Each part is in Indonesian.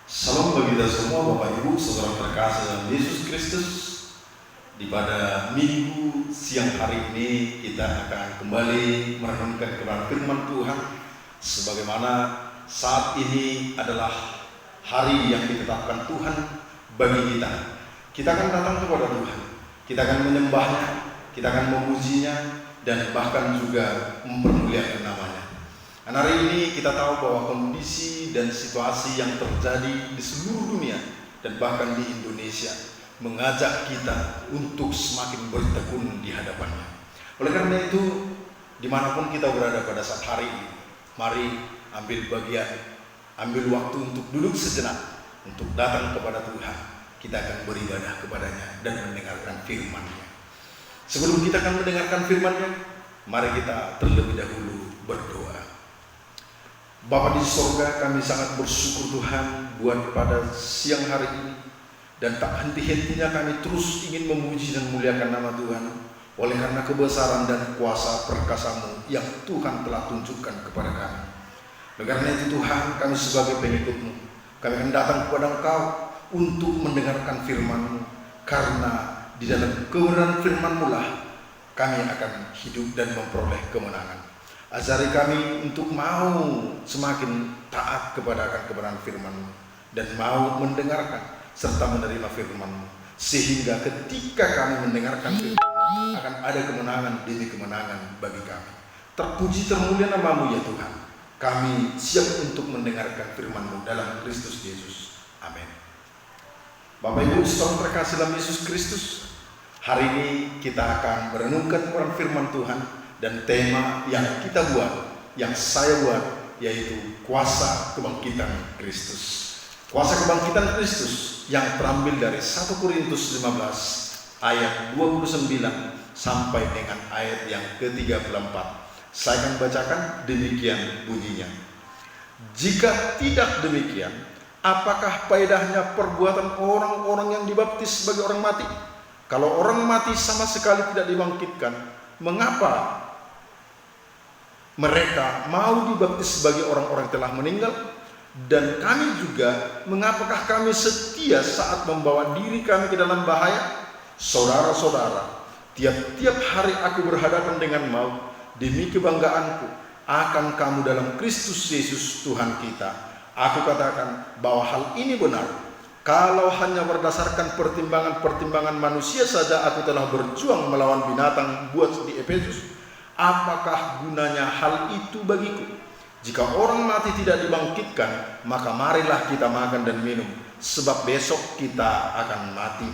Salam bagi kita semua, Bapak Ibu, saudara terkasih dalam Yesus Kristus. Pada minggu siang hari ini kita akan kembali merenungkan kebenaran firman Tuhan, sebagaimana saat ini adalah hari yang ditetapkan Tuhan bagi kita. Kita akan datang kepada Tuhan, kita akan menyembahnya, kita akan memujinya, dan bahkan juga mempermuliakan namanya. Dan hari ini kita tahu bahwa kondisi dan situasi yang terjadi di seluruh dunia dan bahkan di Indonesia mengajak kita untuk semakin bertekun di hadapannya. Oleh karena itu, dimanapun kita berada pada saat hari ini, mari ambil bagian, ambil waktu untuk duduk sejenak, untuk datang kepada Tuhan. Kita akan beribadah kepadanya dan mendengarkan firman-Nya. Sebelum kita akan mendengarkan firman-Nya, mari kita terlebih dahulu berdoa. Bapa di sorga, kami sangat bersyukur Tuhan buat pada siang hari ini, dan tak henti-hentinya kami terus ingin memuji dan memuliakan nama Tuhan oleh karena kebesaran dan kuasa perkasa-Mu yang Tuhan telah tunjukkan kepada kami. Oleh karena itu Tuhan, kami sebagai pengikut-Mu, kami akan datang kepada Engkau untuk mendengarkan firman-Mu, karena di dalam kebenaran firman-Mu lah kami akan hidup dan memperoleh kemenangan. Ajari kami untuk mau semakin taat kepada akan kebenaran firman-Mu dan mau mendengarkan serta menerima firman-Mu, sehingga ketika kami mendengarkan firman-Mu akan ada kemenangan demi kemenangan bagi kami. Terpuji termulia nama-Mu ya Tuhan. Kami siap untuk mendengarkan firman-Mu dalam Kristus Yesus. Amin. Bapak Ibu saudara terkasih dalam Yesus Kristus, hari ini kita akan merenungkan Quran firman Tuhan. Dan tema yang kita buat, yang saya buat, yaitu kuasa kebangkitan Kristus. Kuasa kebangkitan Kristus yang terambil dari 1 Korintus 15 ayat 29 sampai dengan ayat yang ke-34. Saya akan bacakan, demikian bunyinya. Jika tidak demikian, apakah faedahnya perbuatan orang-orang yang dibaptis sebagai orang mati? Kalau orang mati sama sekali tidak dibangkitkan, mengapa mereka mau dibaptis sebagai orang-orang telah meninggal? Dan kami juga, mengapakah kami setia saat membawa diri kami ke dalam bahaya? Saudara-saudara, tiap-tiap hari aku berhadapan dengan maut, demi kebanggaanku akan kamu dalam Kristus Yesus Tuhan kita. Aku katakan bahwa hal ini benar. Kalau hanya berdasarkan pertimbangan-pertimbangan manusia saja aku telah berjuang melawan binatang buat di Efesus, apakah gunanya hal itu bagiku? Jika orang mati tidak dibangkitkan, maka marilah kita makan dan minum, sebab besok kita akan mati.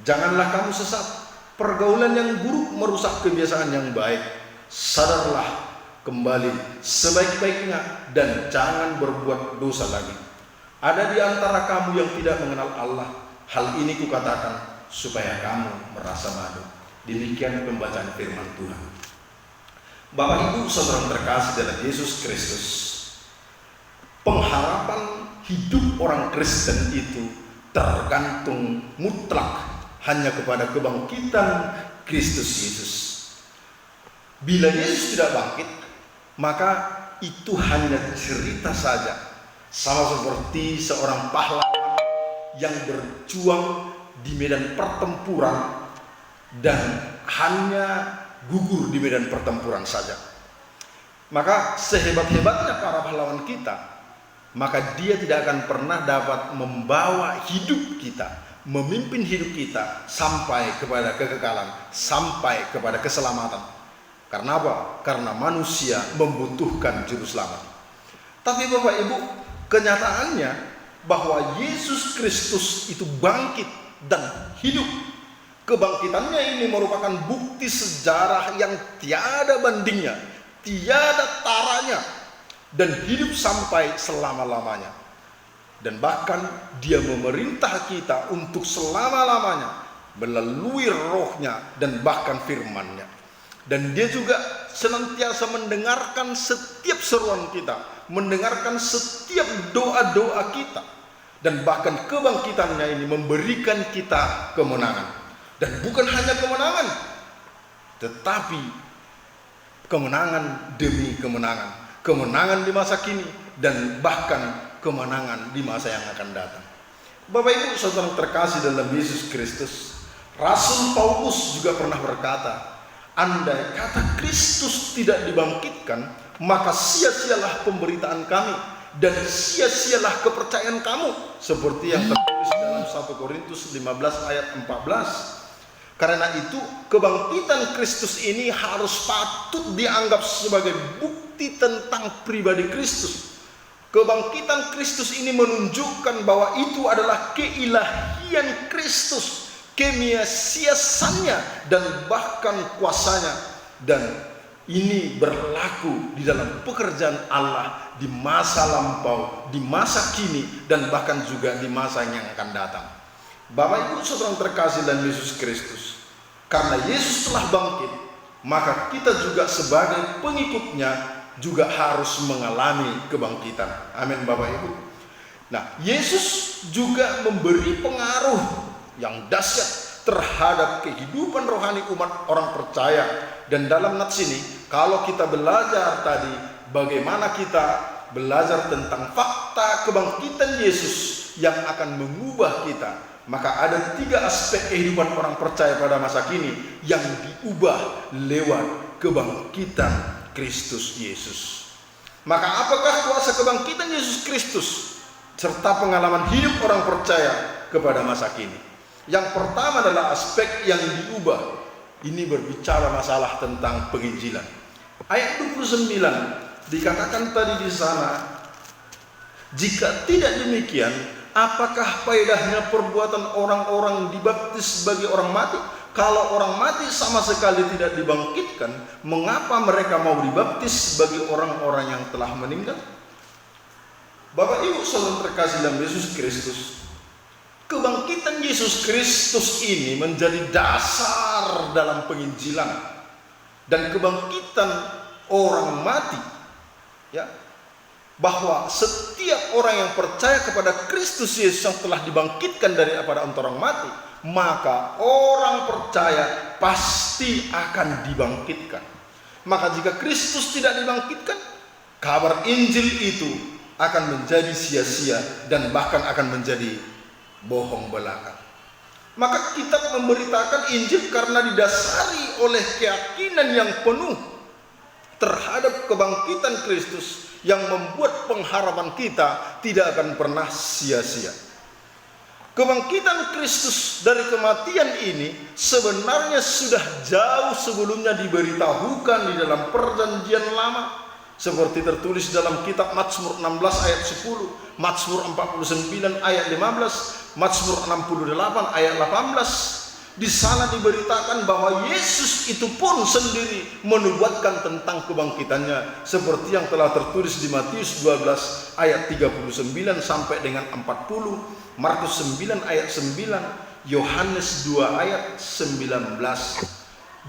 Janganlah kamu sesat. Pergaulan yang buruk merusak kebiasaan yang baik. Sadarlah kembali sebaik-baiknya dan jangan berbuat dosa lagi. Ada di antara kamu yang tidak mengenal Allah. Hal ini kukatakan supaya kamu merasa malu. Demikian pembacaan firman Tuhan. Bapak Ibu saudara terkasih dalam Yesus Kristus, pengharapan hidup orang Kristen itu tergantung mutlak hanya kepada kebangkitan Kristus Yesus. Bila Yesus tidak bangkit, maka itu hanya cerita saja, sama seperti seorang pahlawan yang berjuang di medan pertempuran dan hanya gugur di medan pertempuran saja. Maka sehebat-hebatnya para pahlawan kita, maka dia tidak akan pernah dapat membawa hidup kita, memimpin hidup kita sampai kepada kekekalan, sampai kepada keselamatan. Karena apa? Karena manusia membutuhkan juru selamat. Tapi Bapak Ibu, kenyataannya bahwa Yesus Kristus itu bangkit dan hidup. Kebangkitannya ini merupakan bukti sejarah yang tiada bandingnya, tiada taranya, dan hidup sampai selama-lamanya. Dan bahkan dia memerintah kita untuk selama-lamanya melalui rohnya dan bahkan firman-Nya. Dan dia juga senantiasa mendengarkan setiap seruan kita, mendengarkan setiap doa-doa kita. Dan bahkan kebangkitannya ini memberikan kita kemenangan. Dan bukan hanya kemenangan, tetapi kemenangan demi kemenangan. Kemenangan di masa kini dan bahkan kemenangan di masa yang akan datang. Bapak Ibu saudara terkasih dalam Yesus Kristus, Rasul Paulus juga pernah berkata, andai kata Kristus tidak dibangkitkan, maka sia-sialah pemberitaan kami dan sia-sialah kepercayaan kamu, seperti yang tertulis dalam 1 Korintus 15 ayat 14. Karena itu kebangkitan Kristus ini harus patut dianggap sebagai bukti tentang pribadi Kristus. Kebangkitan Kristus ini menunjukkan bahwa itu adalah keilahian Kristus, kemesiasannya dan bahkan kuasanya, dan ini berlaku di dalam pekerjaan Allah di masa lampau, di masa kini, dan bahkan juga di masa yang akan datang. Bapak Ibu saudara terkasih dalam Yesus Kristus, karena Yesus telah bangkit, maka kita juga sebagai pengikutnya juga harus mengalami kebangkitan. Amin Bapak Ibu. Nah, Yesus juga memberi pengaruh yang dahsyat terhadap kehidupan rohani umat orang percaya. Dan dalam nats ini, kalau kita belajar tadi bagaimana kita belajar tentang fakta kebangkitan Yesus yang akan mengubah kita, maka ada 3 aspek kehidupan orang percaya pada masa kini yang diubah lewat kebangkitan Kristus Yesus. Maka apakah kuasa kebangkitan Yesus Kristus serta pengalaman hidup orang percaya kepada masa kini? Yang pertama adalah aspek yang diubah. Ini berbicara masalah tentang penginjilan. Ayat 29 dikatakan tadi di sana, jika tidak demikian, apakah faedahnya perbuatan orang-orang dibaptis bagi orang mati? Kalau orang mati sama sekali tidak dibangkitkan, mengapa mereka mau dibaptis bagi orang-orang yang telah meninggal? Bapak Ibu saudara terkasih dalam Yesus Kristus, kebangkitan Yesus Kristus ini menjadi dasar dalam penginjilan dan kebangkitan orang mati, ya, bahwa setiap orang yang percaya kepada Kristus Yesus yang telah dibangkitkan daripada antara orang mati, maka orang percaya pasti akan dibangkitkan. Maka jika Kristus tidak dibangkitkan, kabar Injil itu akan menjadi sia-sia dan bahkan akan menjadi bohong belaka. Maka kita memberitakan Injil karena didasari oleh keyakinan yang penuh terhadap kebangkitan Kristus yang membuat pengharapan kita tidak akan pernah sia-sia. Kebangkitan Kristus dari kematian ini sebenarnya sudah jauh sebelumnya diberitahukan di dalam Perjanjian Lama, seperti tertulis dalam kitab Mazmur 16 ayat 10, Mazmur 49 ayat 15, Mazmur 68 ayat 18. Di sana diberitakan bahwa Yesus itu pun sendiri menubuatkan tentang kebangkitannya, seperti yang telah tertulis di Matius 12 ayat 39 sampai dengan 40, Markus 9 ayat 9, Yohanes 2 ayat 19.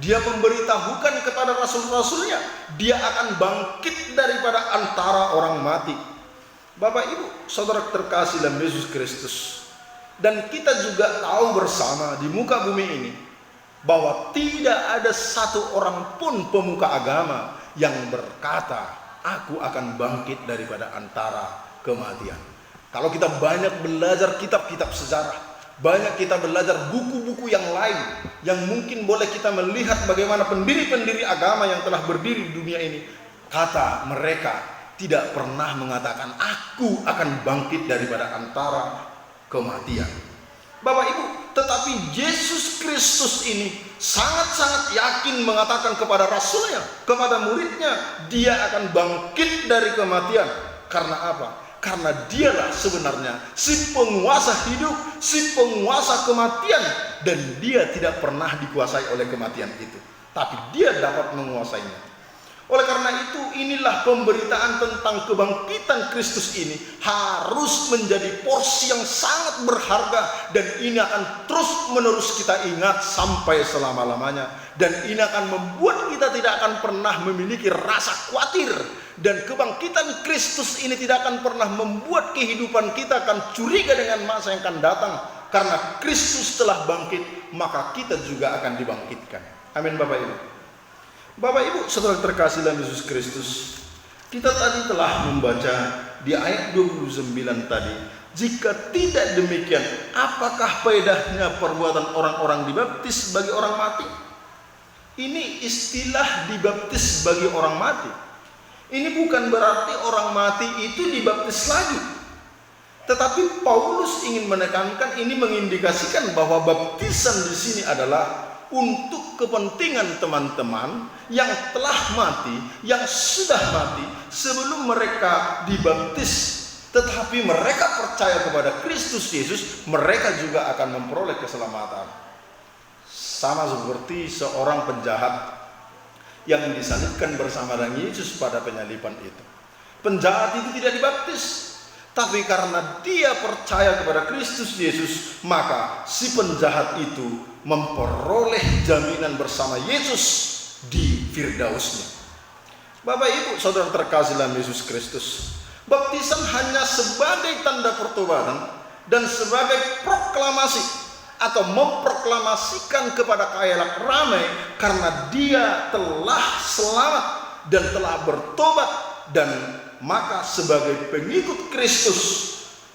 Dia memberitahukan kepada rasul-rasulnya, dia akan bangkit daripada antara orang mati. Bapak Ibu saudara terkasih dalam Yesus Kristus, dan kita juga tahu bersama di muka bumi ini bahwa tidak ada satu orang pun pemuka agama yang berkata, aku akan bangkit daripada antara kematian. Kalau kita banyak belajar kitab-kitab sejarah, banyak kita belajar buku-buku yang lain yang mungkin boleh kita melihat bagaimana pendiri-pendiri agama yang telah berdiri di dunia ini, kata mereka tidak pernah mengatakan aku akan bangkit daripada antara kematian. Bapak Ibu, tetapi Yesus Kristus ini sangat-sangat yakin mengatakan kepada rasulnya, kepada muridnya, dia akan bangkit dari kematian. Karena apa? Karena dialah sebenarnya si penguasa hidup, si penguasa kematian, dan dia tidak pernah dikuasai oleh kematian itu, tapi dia dapat menguasainya. Oleh karena itu, inilah pemberitaan tentang kebangkitan Kristus ini harus menjadi porsi yang sangat berharga, dan ini akan terus menerus kita ingat sampai selama-lamanya, dan ini akan membuat kita tidak akan pernah memiliki rasa khawatir. Dan kebangkitan Kristus ini tidak akan pernah membuat kehidupan kita akan curiga dengan masa yang akan datang. Karena Kristus telah bangkit, maka kita juga akan dibangkitkan. Amin Bapak Ibu. Bapak Ibu saudara terkasih dalam Yesus Kristus, kita tadi telah membaca di ayat 29 tadi, jika tidak demikian, apakah faedahnya perbuatan orang-orang dibaptis bagi orang mati? Ini istilah dibaptis bagi orang mati. Ini bukan berarti orang mati itu dibaptis lagi. Tetapi Paulus ingin menekankan, ini mengindikasikan bahwa baptisan di sini adalah untuk kepentingan teman-teman yang telah mati, yang sudah mati sebelum mereka dibaptis. Tetapi mereka percaya kepada Kristus Yesus, mereka juga akan memperoleh keselamatan. Sama seperti seorang penjahat yang disalibkan bersama dengan Yesus pada penyaliban itu. Penjahat itu tidak dibaptis, tapi karena dia percaya kepada Kristus Yesus, maka si penjahat itu memperoleh jaminan bersama Yesus di Firdausnya. Bapak Ibu Saudara terkasih dalam Yesus Kristus, baptisan hanya sebagai tanda pertobatan dan sebagai proklamasi atau memproklamasikan kepada khalayak ramai karena dia telah selamat dan telah bertobat, dan maka sebagai pengikut Kristus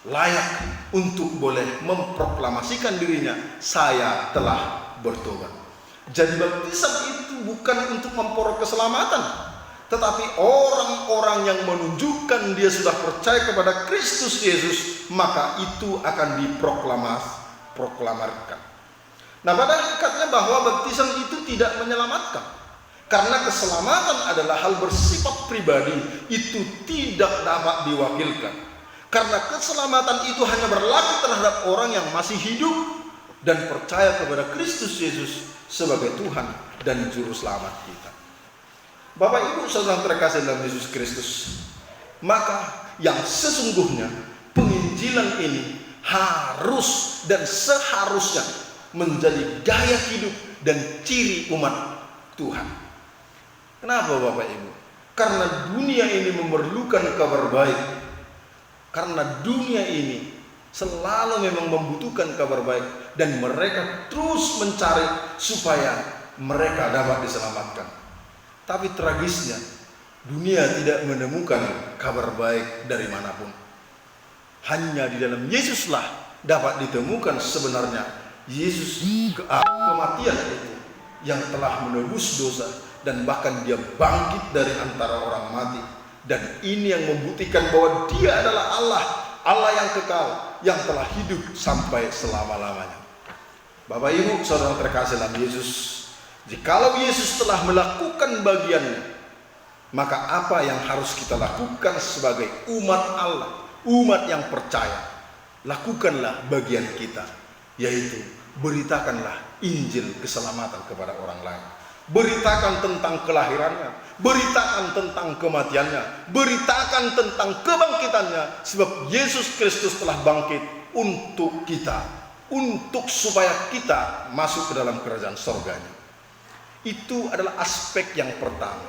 layak untuk boleh memproklamasikan dirinya, saya telah bertobat. Jadi baptisan itu bukan untuk memperoleh keselamatan, tetapi orang-orang yang menunjukkan dia sudah percaya kepada Kristus Yesus, maka itu akan diproklamarkan. Nah, pada hakikatnya bahwa baptisan itu tidak menyelamatkan, karena keselamatan adalah hal bersifat pribadi, itu tidak dapat diwakilkan. Karena keselamatan itu hanya berlaku terhadap orang yang masih hidup dan percaya kepada Kristus Yesus sebagai Tuhan dan Juru Selamat kita. Bapak Ibu Saudara terkasih dalam Yesus Kristus, maka yang sesungguhnya penginjilan ini harus dan seharusnya menjadi gaya hidup dan ciri umat Tuhan. Kenapa Bapak Ibu? Karena dunia ini memerlukan kabar baik. Karena dunia ini selalu memang membutuhkan kabar baik, dan mereka terus mencari supaya mereka dapat diselamatkan. Tapi tragisnya, dunia tidak menemukan kabar baik dari manapun. Hanya di dalam Yesuslah dapat ditemukan sebenarnya Yesus kematian itu yang telah menebus dosa, dan bahkan dia bangkit dari antara orang mati. Dan ini yang membuktikan bahwa dia adalah Allah, Allah yang kekal, yang telah hidup sampai selama-lamanya. Bapak Ibu Saudara terkasih dalam Yesus, jikalau Yesus telah melakukan bagiannya, maka apa yang harus kita lakukan sebagai umat Allah, umat yang percaya? Lakukanlah bagian kita, yaitu beritakanlah Injil keselamatan kepada orang lain. Beritakan tentang kelahirannya, beritakan tentang kematiannya, beritakan tentang kebangkitannya, sebab Yesus Kristus telah bangkit untuk kita, untuk supaya kita masuk ke dalam kerajaan surganya. Itu adalah aspek yang pertama.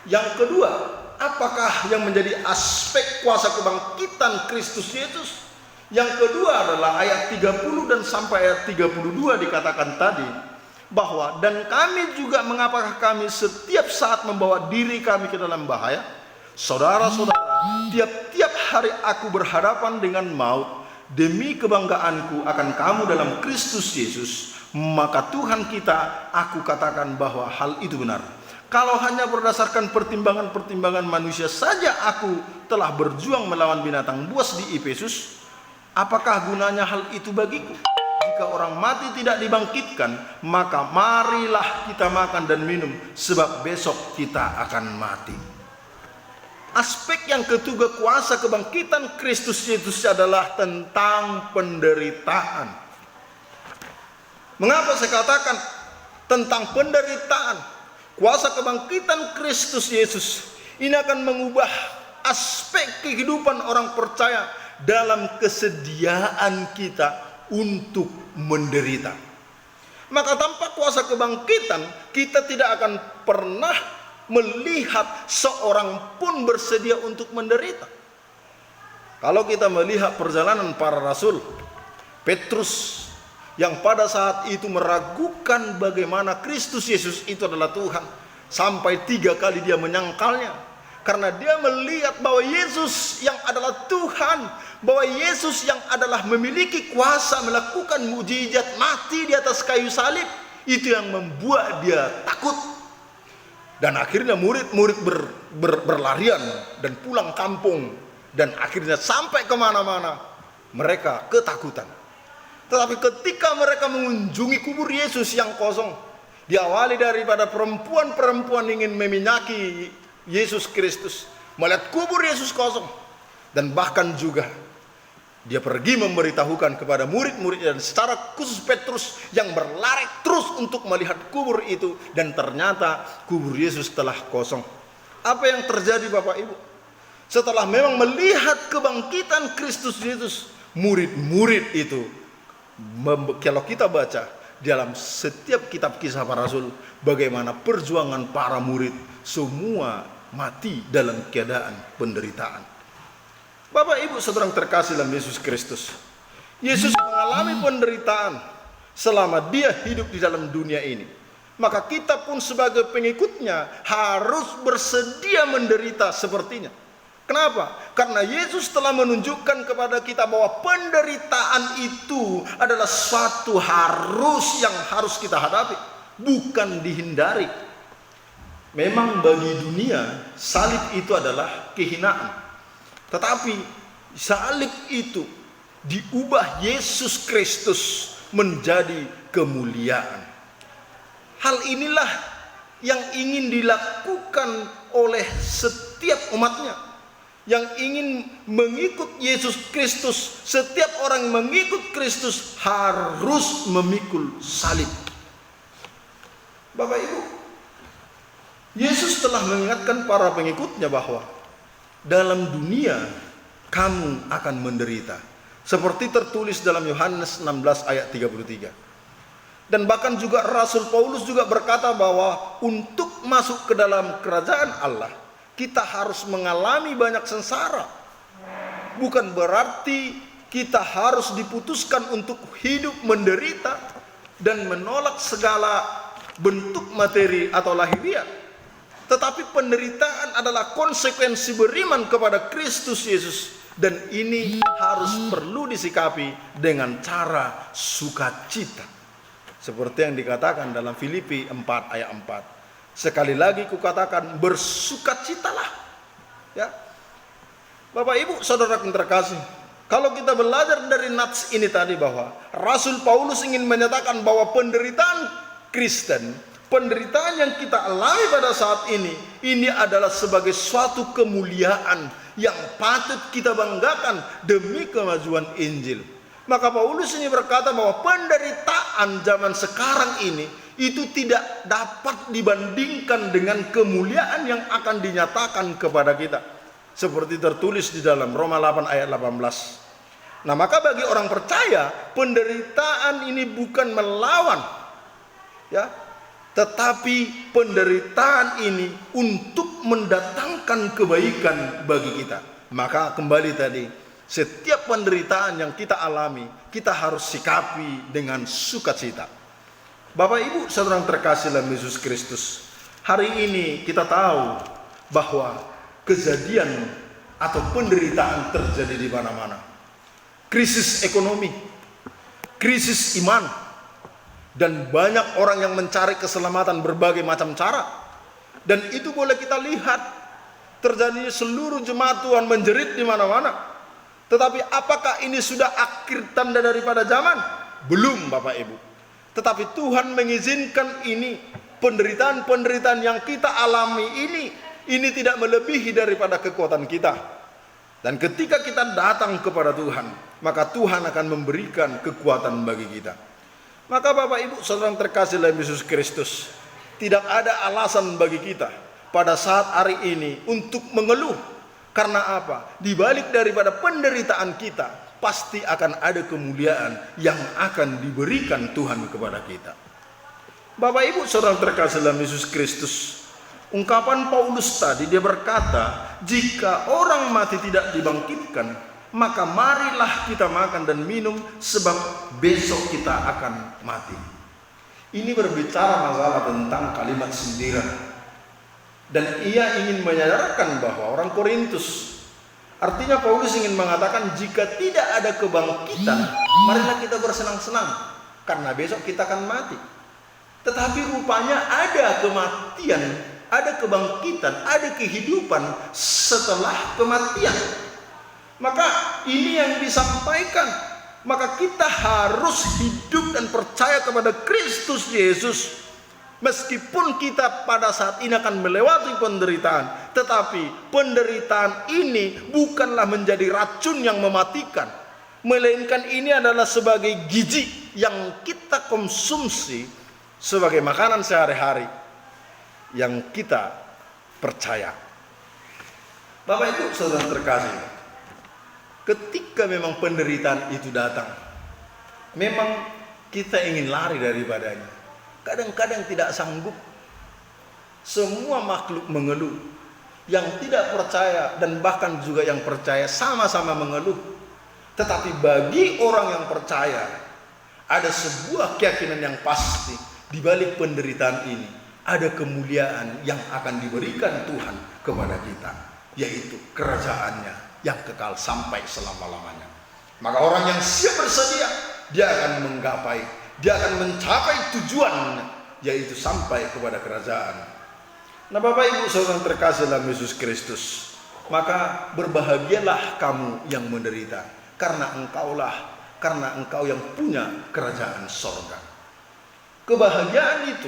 Yang kedua, apakah yang menjadi aspek kuasa kebangkitan Kristus Yesus? Yang kedua adalah ayat 30 dan sampai ayat 32 dikatakan tadi, bahwa dan kami juga mengapakah kami setiap saat membawa diri kami ke dalam bahaya? Saudara-saudara, tiap-tiap hari aku berhadapan dengan maut demi kebanggaanku akan kamu dalam Kristus Yesus. Maka Tuhan kita, aku katakan bahwa hal itu benar. Kalau hanya berdasarkan pertimbangan-pertimbangan manusia saja aku telah berjuang melawan binatang buas di Efesus, apakah gunanya hal itu bagiku? Jika orang mati tidak dibangkitkan, maka marilah kita makan dan minum, sebab besok kita akan mati. Aspek yang ketiga kuasa kebangkitan Kristus Yesus adalah tentang penderitaan. Mengapa saya katakan tentang penderitaan? Kuasa kebangkitan Kristus Yesus ini akan mengubah aspek kehidupan orang percaya dalam kesediaan kita untuk menderita. Maka tanpa kuasa kebangkitan, kita tidak akan pernah melihat seorang pun bersedia untuk menderita. Kalau kita melihat perjalanan para rasul, Petrus yang pada saat itu meragukan bagaimana Kristus Yesus itu adalah Tuhan, sampai 3 kali dia menyangkalnya. Karena dia melihat bahwa Yesus yang adalah Tuhan, bahwa Yesus yang adalah memiliki kuasa melakukan mukjizat, mati di atas kayu salib. Itu yang membuat dia takut. Dan akhirnya murid-murid berlarian dan pulang kampung. Dan akhirnya sampai kemana-mana mereka ketakutan. Tetapi ketika mereka mengunjungi kubur Yesus yang kosong, diawali daripada perempuan-perempuan ingin meminyaki Yesus Kristus, melihat kubur Yesus kosong, dan bahkan juga dia pergi memberitahukan kepada murid-murid, dan secara khusus Petrus yang berlari terus untuk melihat kubur itu, dan ternyata kubur Yesus telah kosong. Apa yang terjadi Bapak Ibu? Setelah memang melihat kebangkitan Kristus Yesus, murid-murid itu, kalau kita baca dalam setiap kitab kisah para rasul, bagaimana perjuangan para murid, semua mati dalam keadaan penderitaan. Bapak Ibu saudara yang terkasih dalam Yesus Kristus, Yesus mengalami penderitaan selama dia hidup di dalam dunia ini. Maka kita pun sebagai pengikutnya harus bersedia menderita sepertinya. Kenapa? Karena Yesus telah menunjukkan kepada kita bahwa penderitaan itu adalah suatu yang harus kita hadapi, bukan dihindari. Memang bagi dunia salib itu adalah kehinaan, tetapi salib itu diubah Yesus Kristus menjadi kemuliaan. Hal inilah yang ingin dilakukan oleh setiap umatnya yang ingin mengikut Yesus Kristus. Setiap orang yang mengikut Kristus harus memikul salib. Bapak Ibu, Yesus telah mengingatkan para pengikutnya bahwa dalam dunia kamu akan menderita, seperti tertulis dalam Yohanes 16 ayat 33. Dan bahkan juga Rasul Paulus juga berkata bahwa untuk masuk ke dalam kerajaan Allah, kita harus mengalami banyak sengsara. Bukan berarti kita harus diputuskan untuk hidup menderita dan menolak segala bentuk materi atau lahiriah. Tetapi penderitaan adalah konsekuensi beriman kepada Kristus Yesus, dan ini harus perlu disikapi dengan cara sukacita. Seperti yang dikatakan dalam Filipi 4 ayat 4. Sekali lagi kukatakan, bersukacitalah. Ya. Bapak Ibu saudara yang terkasih, kalau kita belajar dari nats ini tadi bahwa Rasul Paulus ingin menyatakan bahwa penderitaan Kristen, penderitaan yang kita alami pada saat ini adalah sebagai suatu kemuliaan yang patut kita banggakan demi kemajuan Injil. Maka Paulus ini berkata bahwa penderitaan zaman sekarang ini itu tidak dapat dibandingkan dengan kemuliaan yang akan dinyatakan kepada kita, seperti tertulis di dalam Roma 8 ayat 18. Nah, maka bagi orang percaya, penderitaan ini bukan melawan, ya, tetapi penderitaan ini untuk mendatangkan kebaikan bagi kita. Maka kembali tadi, setiap penderitaan yang kita alami, kita harus sikapi dengan sukacita. Bapak Ibu saudara yang terkasih dalam Yesus Kristus, hari ini kita tahu bahwa kejadian atau penderitaan terjadi di mana-mana. Krisis ekonomi, krisis iman, dan banyak orang yang mencari keselamatan berbagai macam cara. Dan itu boleh kita lihat terjadi, seluruh jemaat Tuhan menjerit di mana-mana. Tetapi apakah ini sudah akhir tanda daripada zaman? Belum Bapak Ibu. Tetapi Tuhan mengizinkan ini, penderitaan-penderitaan yang kita alami ini tidak melebihi daripada kekuatan kita. Dan ketika kita datang kepada Tuhan, maka Tuhan akan memberikan kekuatan bagi kita. Maka Bapak Ibu saudara yang terkasih dalam Yesus Kristus, tidak ada alasan bagi kita pada saat hari ini untuk mengeluh. Karena apa? Di balik daripada penderitaan kita, pasti akan ada kemuliaan yang akan diberikan Tuhan kepada kita. Bapak Ibu saudara terkasih dalam Yesus Kristus, ungkapan Paulus tadi, dia berkata, jika orang mati tidak dibangkitkan, maka marilah kita makan dan minum, sebab besok kita akan mati. Ini berbicara masalah tentang kalimat sindiran. Dan ia ingin menyadarkan bahwa orang Korintus, artinya Paulus ingin mengatakan jika tidak ada kebangkitan, marilah kita bersenang-senang karena besok kita akan mati. Tetapi rupanya ada kematian, ada kebangkitan, ada kehidupan setelah kematian. Maka ini yang disampaikan. Maka kita harus hidup dan percaya kepada Kristus Yesus. Meskipun kita pada saat ini akan melewati penderitaan, tetapi penderitaan ini bukanlah menjadi racun yang mematikan, melainkan ini adalah sebagai gizi yang kita konsumsi sebagai makanan sehari-hari yang kita percaya. Bapak Ibu Saudara terkasih, ketika memang penderitaan itu datang, memang kita ingin lari daripadanya. Kadang-kadang tidak sanggup. Semua makhluk mengeluh. Yang tidak percaya dan bahkan juga yang percaya sama-sama mengeluh. Tetapi bagi orang yang percaya, ada sebuah keyakinan yang pasti. Di balik penderitaan ini ada kemuliaan yang akan diberikan Tuhan kepada kita, yaitu kerajaannya yang kekal sampai selama-lamanya. Maka orang yang siap bersedia, dia akan menggapai, dia akan mencapai tujuannya, yaitu sampai kepada kerajaan. Nah Bapak Ibu Saudara terkasih dalam Yesus Kristus, maka berbahagialah kamu yang menderita, karena engkau yang punya kerajaan sorga. Kebahagiaan itu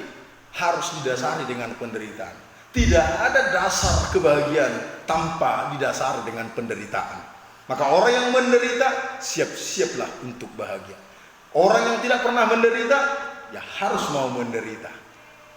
harus didasari dengan penderitaan. Tidak ada dasar kebahagiaan tanpa didasari dengan penderitaan. Maka orang yang menderita, siap-siaplah untuk bahagia. Orang yang tidak pernah menderita, ya harus mau menderita.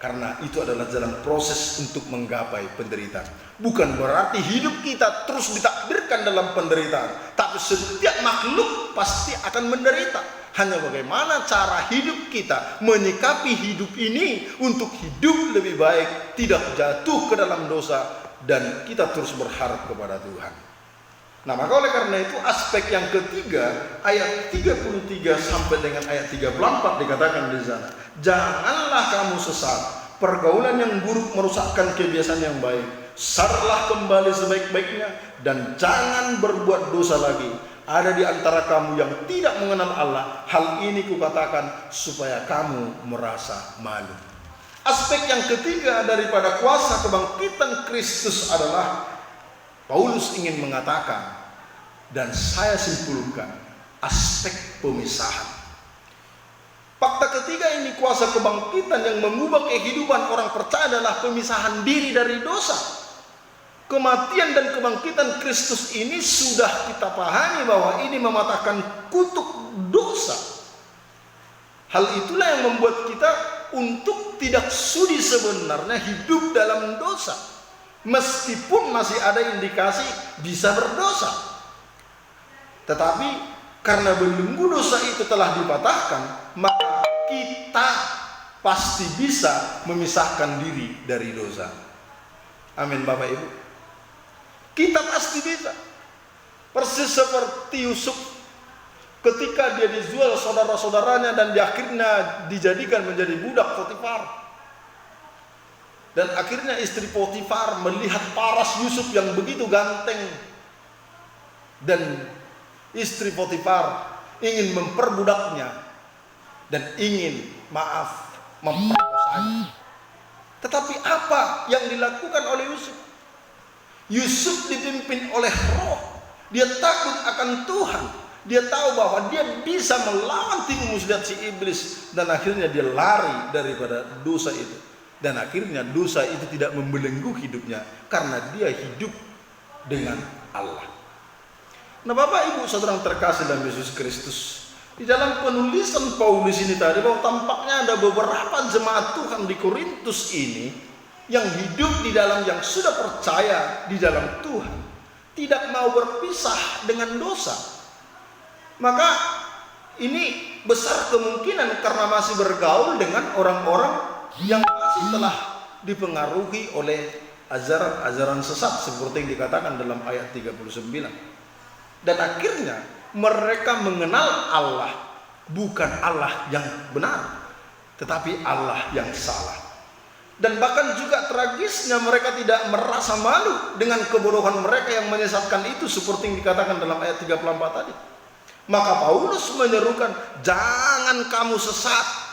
Karena itu adalah jalan proses untuk menggapai penderitaan. Bukan berarti hidup kita terus ditakdirkan dalam penderitaan. Tapi setiap makhluk pasti akan menderita. Hanya bagaimana cara hidup kita menyikapi hidup ini untuk hidup lebih baik, tidak jatuh ke dalam dosa, dan kita terus berharap kepada Tuhan. Nah maka oleh karena itu aspek yang ketiga, ayat 33 sampai dengan ayat 34 dikatakan di sana, janganlah kamu sesat, pergaulan yang buruk merusakkan kebiasaan yang baik, sadarlah kembali sebaik-baiknya, dan jangan berbuat dosa lagi. Ada di antara kamu yang tidak mengenal Allah, hal ini kukatakan supaya kamu merasa malu. Aspek yang ketiga daripada kuasa kebangkitan Kristus adalah Paulus ingin mengatakan, dan saya simpulkan, aspek pemisahan. Fakta ketiga ini, kuasa kebangkitan yang mengubah kehidupan orang percaya adalah pemisahan diri dari dosa. Kematian dan kebangkitan Kristus ini sudah kita pahami bahwa ini mematahkan kutuk dosa. Hal itulah yang membuat kita untuk tidak sudi sebenarnya hidup dalam dosa. Meskipun masih ada indikasi bisa berdosa. Tetapi karena belenggu dosa itu telah dipatahkan, maka kita pasti bisa memisahkan diri dari dosa. Amin Bapak Ibu. Kita pasti bisa. Persis seperti Yusuf ketika dia dijual saudara-saudaranya dan akhirnya dijadikan menjadi budak Potifar. Dan akhirnya istri Potifar melihat paras Yusuf yang begitu ganteng, dan istri Potifar ingin memperbudaknya dan ingin memperkosanya. Tetapi apa yang dilakukan oleh Yusuf? Yusuf dipimpin oleh roh. Dia takut akan Tuhan. Dia tahu bahwa dia bisa melawan tipu muslihat si iblis, dan akhirnya dia lari daripada dosa itu. Dan akhirnya dosa itu tidak membelenggu hidupnya karena dia hidup dengan Allah. Nah Bapak Ibu Saudara yang terkasih dalam Yesus Kristus, di dalam penulisan Paulus ini tadi bahwa tampaknya ada beberapa jemaat Tuhan di Korintus ini yang hidup di dalam, yang sudah percaya di dalam Tuhan, tidak mau berpisah dengan dosa. Maka ini besar kemungkinan karena masih bergaul dengan orang-orang yang masih telah dipengaruhi oleh ajaran-ajaran sesat seperti yang dikatakan dalam ayat 39. Dan akhirnya mereka mengenal Allah, bukan Allah yang benar, tetapi Allah yang salah. Dan bahkan juga tragisnya mereka tidak merasa malu dengan kebodohan mereka yang menyesatkan itu, seperti yang dikatakan dalam ayat 34 tadi. Maka Paulus menyerukan, jangan kamu sesat,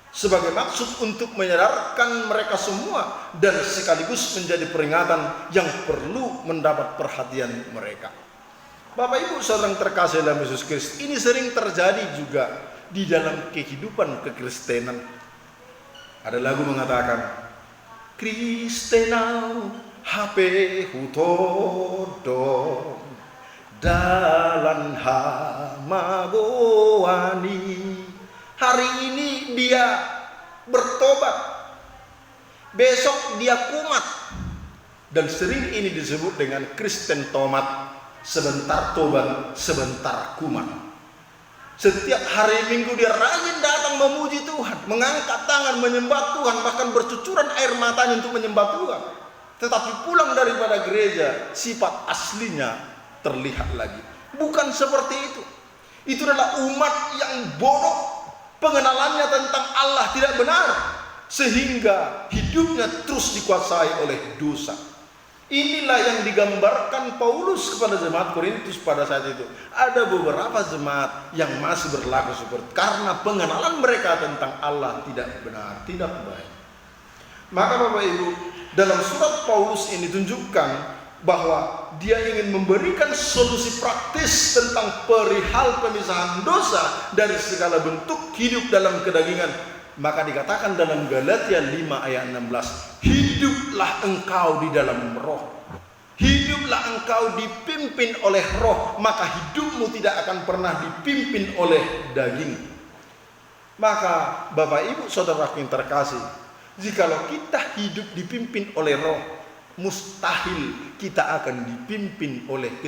sebagai maksud untuk menyadarkan mereka semua dan sekaligus menjadi peringatan yang perlu mendapat perhatian mereka. Bapak Ibu saudara yang terkasih dalam Yesus Kristus, ini sering terjadi juga di dalam kehidupan kekristenan. Ada lagu mengatakan, Kristenau hape hutodong dalan hamagoani. Hari ini dia bertobat, besok dia kumat. Dan sering ini disebut dengan Kristen tomat, sebentar tobat, sebentar kumat. Setiap hari Minggu dia rajin datang memuji Tuhan, mengangkat tangan menyembah Tuhan, bahkan bercucuran air matanya untuk menyembah Tuhan. Tetapi pulang daripada gereja, sifat aslinya terlihat lagi. Bukan seperti itu. Itu adalah umat yang bodoh, pengenalannya tentang Allah tidak benar, sehingga hidupnya terus dikuasai oleh dosa. Inilah yang digambarkan Paulus kepada jemaat Korintus pada saat itu. Ada beberapa jemaat yang masih berlaku seperti karena pengenalan mereka tentang Allah tidak benar, tidak baik. Maka Bapak Ibu, dalam surat Paulus ini tunjukkan bahwa dia ingin memberikan solusi praktis tentang perihal pemisahan dosa dari segala bentuk hidup dalam kedagingan. Maka dikatakan dalam Galatia 5 ayat 16, hiduplah engkau di dalam roh. Hiduplah engkau dipimpin oleh roh, maka hidupmu tidak akan pernah dipimpin oleh daging. Maka Bapak Ibu saudaraku yang terkasih, jikalau kita hidup dipimpin oleh roh, mustahil kita akan dipimpin oleh